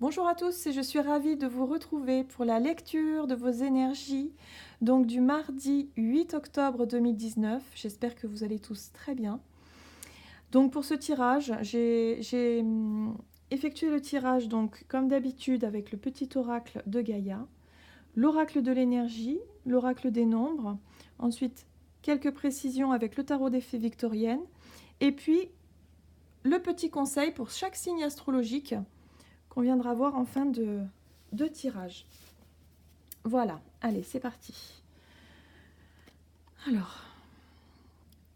Bonjour à tous et je suis ravie de vous retrouver pour la lecture de vos énergies, donc du mardi 8 octobre 2019. J'espère que vous allez tous très bien. Donc pour ce tirage, j'ai effectué le tirage donc comme d'habitude avec le petit oracle de Gaïa, l'oracle de l'énergie, l'oracle des nombres, ensuite quelques précisions avec le tarot des fées victoriennes, et puis le petit conseil pour chaque signe astrologique qu'on viendra voir en fin de tirage. Voilà, allez, c'est parti. Alors,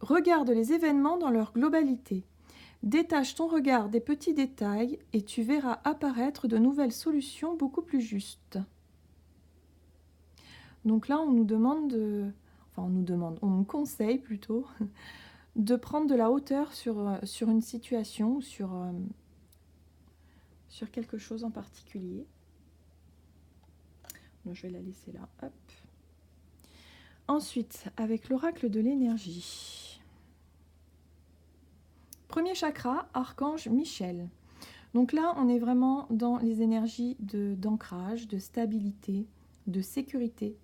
regarde les événements dans leur globalité. Détache ton regard des petits détails et tu verras apparaître de nouvelles solutions beaucoup plus justes. Donc là, on nous demande on nous conseille plutôt de prendre de la hauteur sur une situation, sur quelque chose en particulier. Donc, je vais la laisser là, hop. Ensuite, avec l'oracle de l'énergie. Premier chakra, archange Michel. Donc là, on est vraiment dans les énergies d'ancrage, de stabilité, de sécurité,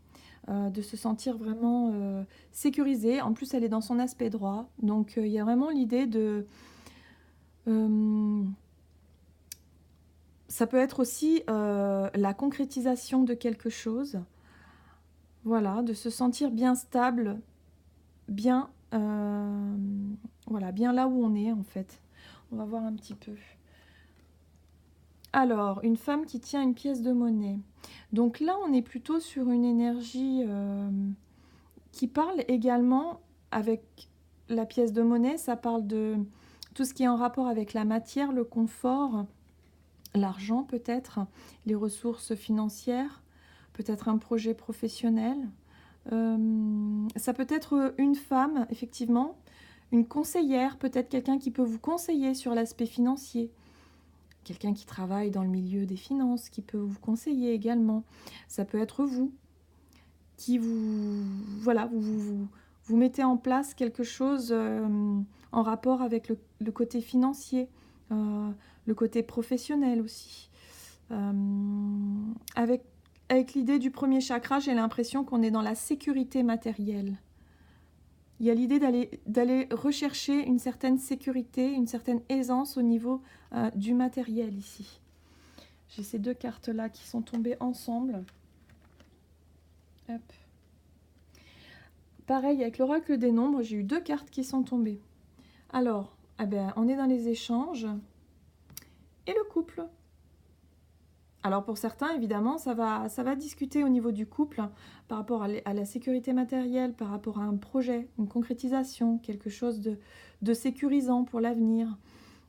de se sentir vraiment sécurisé. En plus, elle est dans son aspect droit. Donc, il y a vraiment l'idée de... ça peut être aussi la concrétisation de quelque chose. Voilà, de se sentir bien stable, bien, voilà, bien là où on est en fait. On va voir un petit peu. Alors, une femme qui tient une pièce de monnaie. Donc là, on est plutôt sur une énergie qui parle également avec la pièce de monnaie. Ça parle de tout ce qui est en rapport avec la matière, le confort, l'argent peut-être, les ressources financières, peut-être un projet professionnel. Ça peut être une femme, effectivement, une conseillère, peut-être quelqu'un qui peut vous conseiller sur l'aspect financier. Quelqu'un qui travaille dans le milieu des finances, qui peut vous conseiller également. Ça peut être vous, qui vous mettez en place quelque chose en rapport avec le côté financier, le côté professionnel aussi. Avec l'idée du premier chakra, j'ai l'impression qu'on est dans la sécurité matérielle. Il y a l'idée d'aller rechercher une certaine sécurité, une certaine aisance au niveau du matériel ici. J'ai ces deux cartes-là qui sont tombées ensemble. Hop. Pareil, avec l'oracle des nombres, j'ai eu deux cartes qui sont tombées. Alors, on est dans les échanges et le couple. Alors pour certains, évidemment, ça va discuter au niveau du couple par rapport à la sécurité matérielle, par rapport à un projet, une concrétisation, quelque chose de sécurisant pour l'avenir.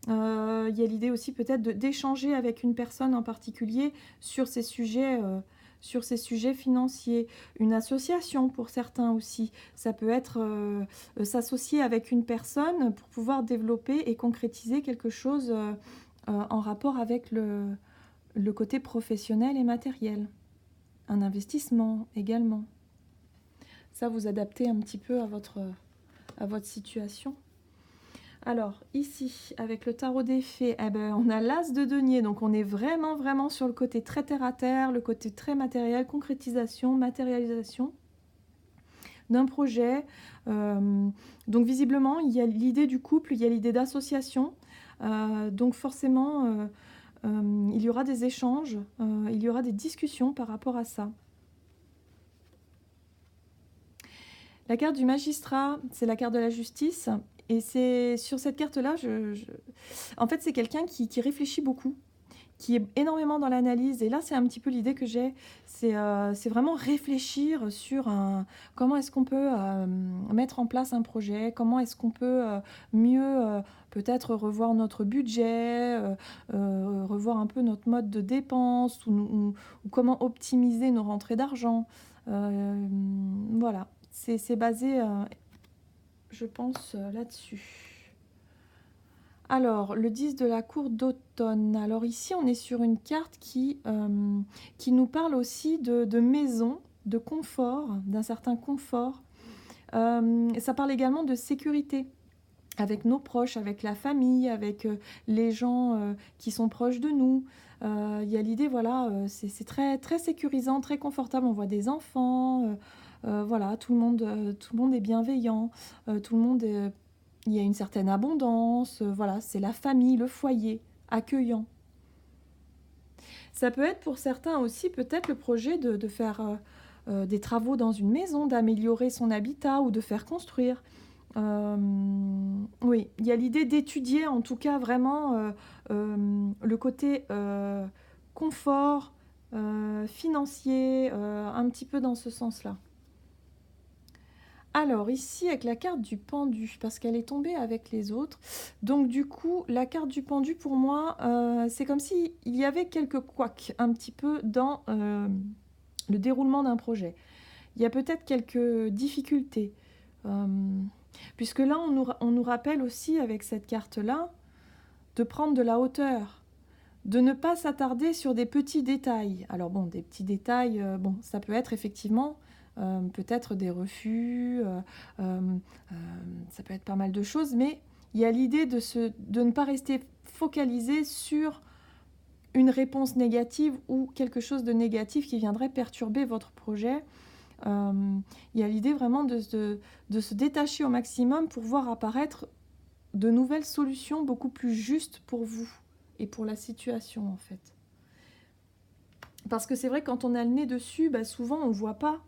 Il y a l'idée aussi peut-être d'échanger avec une personne en particulier sur ces sujets financiers. Une association pour certains aussi. Ça peut être s'associer avec une personne pour pouvoir développer et concrétiser quelque chose en rapport avec le côté professionnel et matériel. Un investissement également. Ça, vous adaptez un petit peu à votre situation. Alors, ici, avec le tarot des fées, on a l'as de denier. Donc, on est vraiment, vraiment sur le côté très terre-à-terre, le côté très matériel, concrétisation, matérialisation d'un projet. Donc, visiblement, il y a l'idée du couple, il y a l'idée d'association. Donc, forcément... il y aura des échanges, il y aura des discussions par rapport à ça. La carte du magistrat, c'est la carte de la justice. Et c'est sur cette carte-là, en fait, c'est quelqu'un qui réfléchit beaucoup, qui est énormément dans l'analyse. Et là, c'est un petit peu l'idée que j'ai. C'est vraiment réfléchir sur comment est-ce qu'on peut mettre en place un projet, comment est-ce qu'on peut mieux peut-être revoir notre budget, revoir un peu notre mode de dépense ou comment optimiser nos rentrées d'argent. Voilà, c'est basé, je pense, là-dessus. Alors, le 10 de la cour d'automne. Alors ici, on est sur une carte qui nous parle aussi de maison, de confort, d'un certain confort. Ça parle également de sécurité. avec nos proches, avec la famille, avec les gens qui sont proches de nous. Il y a l'idée, voilà, c'est très, très sécurisant, très confortable. On voit des enfants, voilà, tout le monde est bienveillant, tout le monde il y a une certaine abondance, voilà, c'est la famille, le foyer, accueillant. Ça peut être pour certains aussi peut-être le projet de faire des travaux dans une maison, d'améliorer son habitat ou de faire construire. Euh, oui, il y a l'idée d'étudier en tout cas vraiment le côté confort financier, un petit peu dans ce sens-là. Alors ici avec la carte du pendu, parce qu'elle est tombée avec les autres, donc du coup la carte du pendu pour moi c'est comme si il y avait quelques couacs un petit peu dans le déroulement d'un projet. Il y a peut-être quelques difficultés. Euh, Puisque là, on nous rappelle aussi avec cette carte-là de prendre de la hauteur, de ne pas s'attarder sur des petits détails. Alors bon, des petits détails, bon, ça peut être effectivement peut-être des refus, euh, euh, ça peut être pas mal de choses, mais il y a l'idée de ne pas rester focalisé sur une réponse négative ou quelque chose de négatif qui viendrait perturber votre projet. Il y a l'idée vraiment de se détacher au maximum pour voir apparaître de nouvelles solutions beaucoup plus justes pour vous et pour la situation en fait. Parce que c'est vrai quand on a le nez dessus, bah, souvent on voit pas,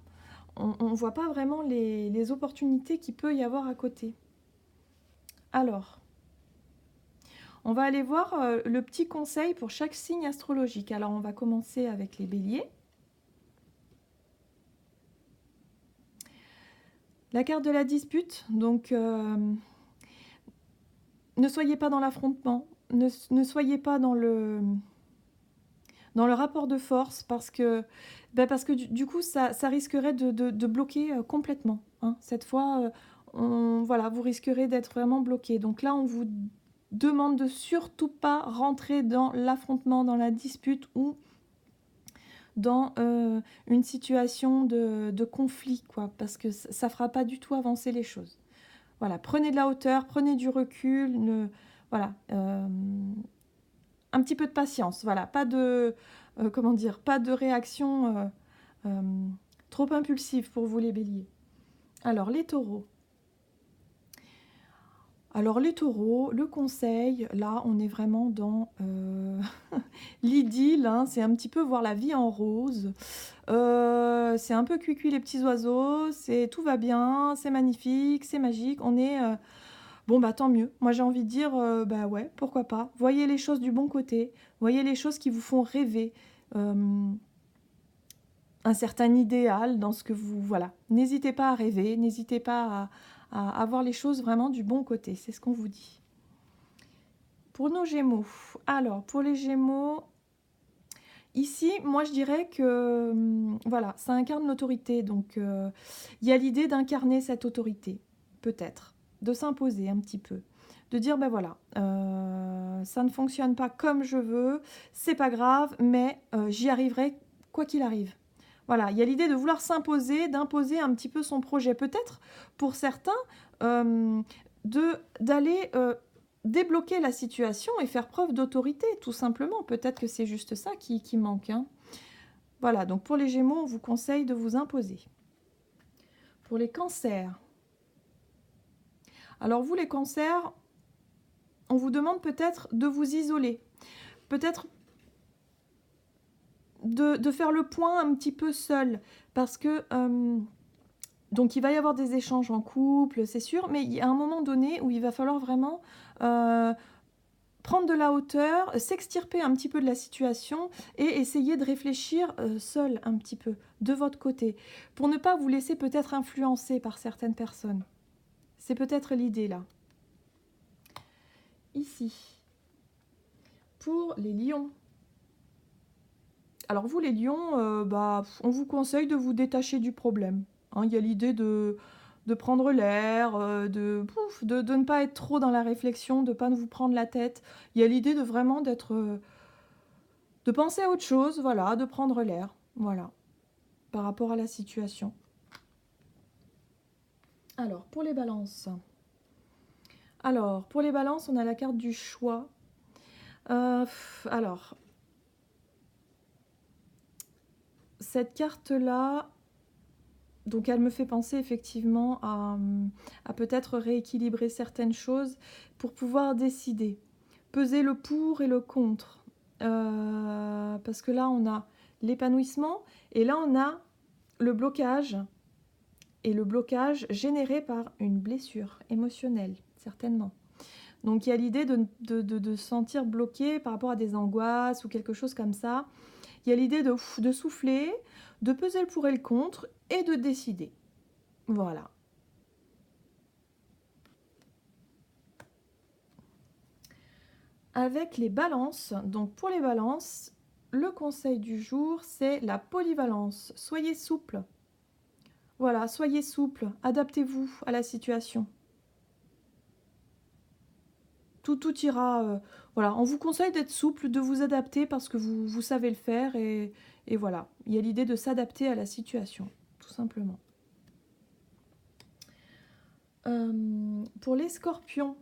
on voit pas vraiment les opportunités qu'il peut y avoir à côté. Alors, on va aller voir le petit conseil pour chaque signe astrologique. Alors on va commencer avec les béliers. La carte de la dispute, donc ne soyez pas dans l'affrontement, ne soyez pas dans le rapport de force parce que du coup ça risquerait de bloquer complètement. Hein. Cette fois, voilà, vous risquerez d'être vraiment bloqué. Donc là, on vous demande de surtout pas rentrer dans l'affrontement, dans la dispute ou dans une situation de conflit, quoi, parce que ça fera pas du tout avancer les choses. Voilà, prenez de la hauteur, prenez du recul, voilà, un petit peu de patience, voilà, pas de, comment dire, pas de réaction trop impulsive pour vous les béliers. Alors les taureaux. Alors les taureaux, le conseil, là on est vraiment dans l'idylle, hein, c'est un petit peu voir la vie en rose. C'est un peu cuicui les petits oiseaux, tout va bien, c'est magnifique, c'est magique, on est... bon bah tant mieux, moi j'ai envie de dire, bah ouais, pourquoi pas. Voyez les choses du bon côté, voyez les choses qui vous font rêver. Un certain idéal dans ce que vous... Voilà, n'hésitez pas à rêver, n'hésitez pas à voir les choses vraiment du bon côté, c'est ce qu'on vous dit. Pour nos Gémeaux, alors pour les Gémeaux, ici, moi je dirais que voilà, ça incarne l'autorité, donc il y a l'idée d'incarner cette autorité, peut-être, de s'imposer un petit peu, de dire ben voilà, ça ne fonctionne pas comme je veux, c'est pas grave, mais j'y arriverai quoi qu'il arrive. Voilà, il y a l'idée de vouloir s'imposer, d'imposer un petit peu son projet, peut-être pour certains, d'aller débloquer la situation et faire preuve d'autorité, tout simplement. Peut-être que c'est juste ça qui manque. Hein. Voilà, donc pour les Gémeaux, on vous conseille de vous imposer. Pour les cancers. Alors vous, les cancers, on vous demande peut-être de vous isoler. Peut-être de faire le point un petit peu seul. Parce que... donc il va y avoir des échanges en couple, c'est sûr, mais il y a un moment donné où il va falloir vraiment prendre de la hauteur, s'extirper un petit peu de la situation et essayer de réfléchir seul un petit peu, de votre côté, pour ne pas vous laisser peut-être influencer par certaines personnes. C'est peut-être l'idée là. Ici, pour les lions. Alors vous les lions, on vous conseille de vous détacher du problème. Hein, il y a l'idée de prendre l'air, de ne pas être trop dans la réflexion, de ne pas vous prendre la tête. Il y a l'idée de vraiment de penser à autre chose, voilà, de prendre l'air, voilà, par rapport à la situation. Alors, pour les balances. Alors, pour les balances, on a la carte du choix. Alors, cette carte-là, donc elle me fait penser effectivement à peut-être rééquilibrer certaines choses pour pouvoir décider. Peser le pour et le contre. Parce que là, on a l'épanouissement et là, on a le blocage. Et le blocage généré par une blessure émotionnelle, certainement. Donc il y a l'idée de se sentir bloqué par rapport à des angoisses ou quelque chose comme ça. Il y a l'idée de souffler, de peser le pour et le contre et de décider. Voilà. Avec les balances, donc pour les balances, le conseil du jour, c'est la polyvalence. Soyez souple. Voilà, soyez souple, adaptez-vous à la situation. Tout ira. Voilà, on vous conseille d'être souple, de vous adapter parce que vous savez le faire et voilà. Il y a l'idée de s'adapter à la situation, tout simplement. Pour les scorpions,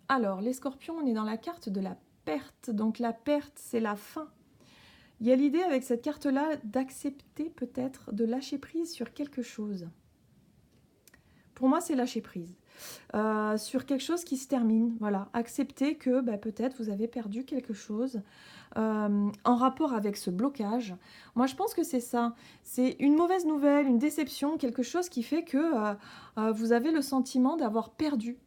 alors les scorpions, on est dans la carte de la perte. Donc la perte, c'est la fin. Il y a l'idée avec cette carte-là d'accepter peut-être de lâcher prise sur quelque chose. Pour moi, c'est lâcher prise. Sur quelque chose qui se termine, voilà. Accepter que peut-être vous avez perdu quelque chose en rapport avec ce blocage. Moi, je pense que c'est ça. C'est une mauvaise nouvelle, une déception, quelque chose qui fait que vous avez le sentiment d'avoir perdu,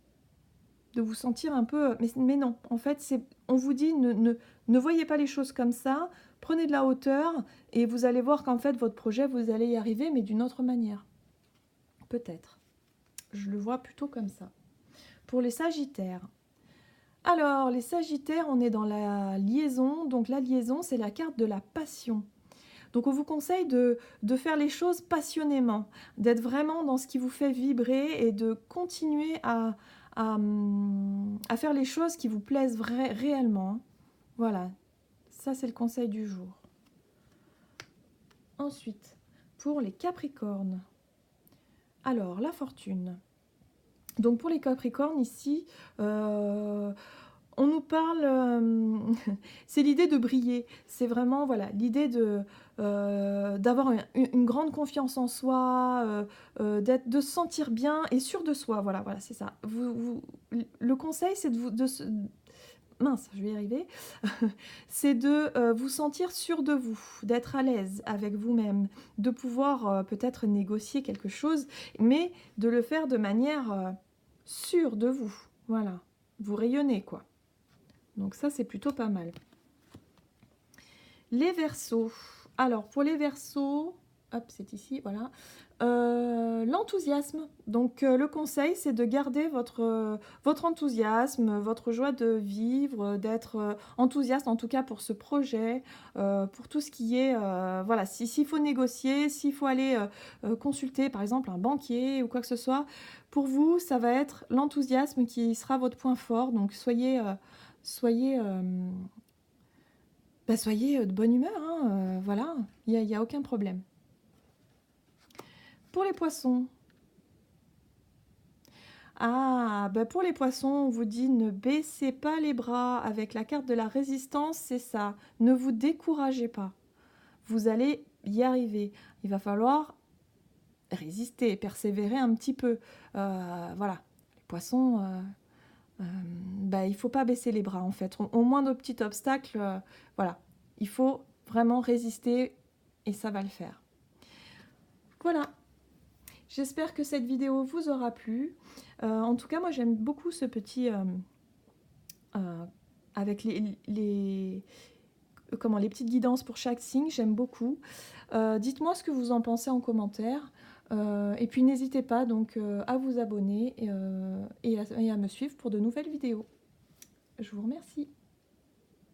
de vous sentir un peu... Mais non, en fait, on vous dit ne voyez pas les choses comme ça, prenez de la hauteur et vous allez voir qu'en fait, votre projet, vous allez y arriver, mais d'une autre manière. Peut-être. Je le vois plutôt comme ça. Pour les sagittaires. Alors, les sagittaires, on est dans la liaison. Donc la liaison, c'est la carte de la passion. Donc on vous conseille de faire les choses passionnément, d'être vraiment dans ce qui vous fait vibrer et de continuer à faire les choses qui vous plaisent réellement. Voilà, ça c'est le conseil du jour. Ensuite, pour les capricornes. Alors, la fortune. Donc pour les capricornes ici, on nous parle, c'est l'idée de briller, c'est vraiment voilà l'idée d'avoir une grande confiance en soi, de se sentir bien et sûr de soi, voilà c'est ça. Le conseil c'est mince, je vais y arriver, c'est de vous sentir sûr de vous, d'être à l'aise avec vous-même, de pouvoir peut-être négocier quelque chose, mais de le faire de manière sûre de vous, voilà, vous rayonnez quoi. Donc ça, c'est plutôt pas mal. Les Verseaux. Alors, pour les Verseaux, hop, c'est ici, voilà. L'enthousiasme. Donc, le conseil, c'est de garder votre enthousiasme, votre joie de vivre, d'être enthousiaste, en tout cas pour ce projet, pour tout ce qui est... voilà, s'il faut négocier, s'il faut aller consulter, par exemple, un banquier ou quoi que ce soit, pour vous, ça va être l'enthousiasme qui sera votre point fort. Donc, soyez de bonne humeur, hein, voilà, il n'y a aucun problème. Pour les poissons, pour les poissons, on vous dit ne baissez pas les bras avec la carte de la résistance, c'est ça, ne vous découragez pas, vous allez y arriver, il va falloir résister, persévérer un petit peu, voilà, les poissons... il ne faut pas baisser les bras en fait. Au moindre petit obstacle, voilà, il faut vraiment résister et ça va le faire. Voilà, j'espère que cette vidéo vous aura plu. En tout cas, moi j'aime beaucoup ce petit... avec les petites guidances pour chaque signe, j'aime beaucoup. Dites-moi ce que vous en pensez en commentaire. Et puis n'hésitez pas donc à vous abonner et à me suivre pour de nouvelles vidéos. Je vous remercie.